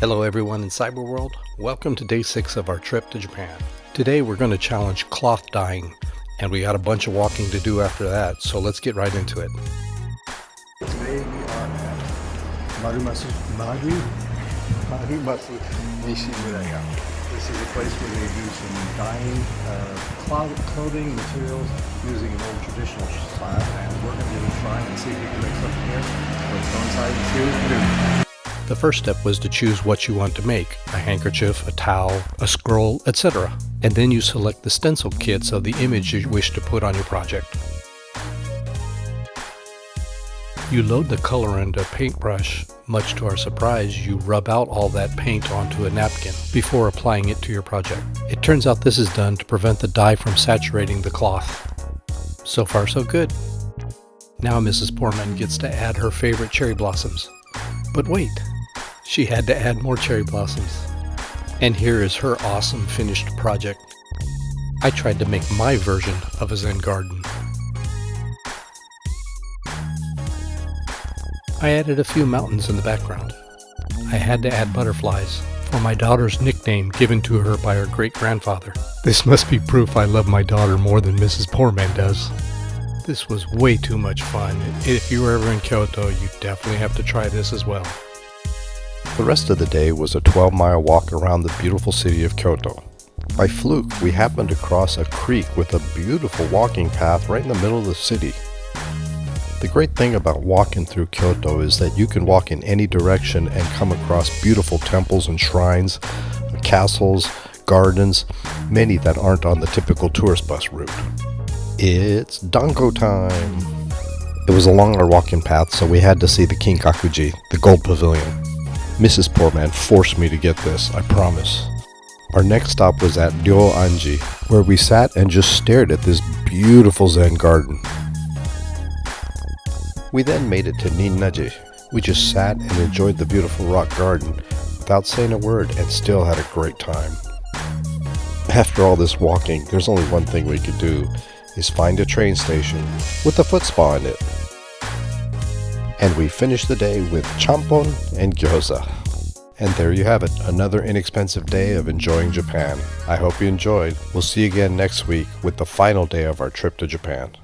Hello everyone in cyber world. Welcome to day 6 of our trip to Japan. Today we're going to challenge cloth dyeing, and we got a bunch of walking to do after that, so let's get right into it. Today we are at Marumasu Nishimuraya. This is a place where they do some dyeing clothing materials using an old traditional style, and we're going to try and see if we can make something here. Let's go inside and see what we can do. The first step was to choose what you want to make, a handkerchief, a towel, a scroll, etc. And then you select the stencil kits of the image you wish to put on your project. You load the color into a paintbrush. Much to our surprise, you rub out all that paint onto a napkin before applying it to your project. It turns out this is done to prevent the dye from saturating the cloth. So far so good. Now Mrs. Poorman gets to add her favorite cherry blossoms. But wait, she had to add more cherry blossoms. And here is her awesome finished project. I tried to make my version of a Zen garden. I added a few mountains in the background. I had to add butterflies for my daughter's nickname given to her by her great-grandfather. This must be proof I love my daughter more than Mrs. Poorman does. This was way too much fun. If you were ever in Kyoto, you definitely have to try this as well. The rest of the day was a 12-mile walk around the beautiful city of Kyoto. By fluke, we happened to cross a creek with a beautiful walking path right in the middle of the city. The great thing about walking through Kyoto is that you can walk in any direction and come across beautiful temples and shrines, castles, gardens, many that aren't on the typical tourist bus route. It's Danko time! It was along our walking path, so we had to see the Kinkakuji, the gold pavilion. Mrs. Poorman forced me to get this, I promise. Our next stop was at Ryo-Anji, where we sat and just stared at this beautiful Zen garden. We then made it to Ninnaji. We just sat and enjoyed the beautiful rock garden without saying a word and still had a great time. After all this walking, there's only one thing we could do, is find a train station with a foot spa in it. And we finished the day with champon and gyoza. And there you have it, another inexpensive day of enjoying Japan. I hope you enjoyed. We'll see you again next week with the final day of our trip to Japan.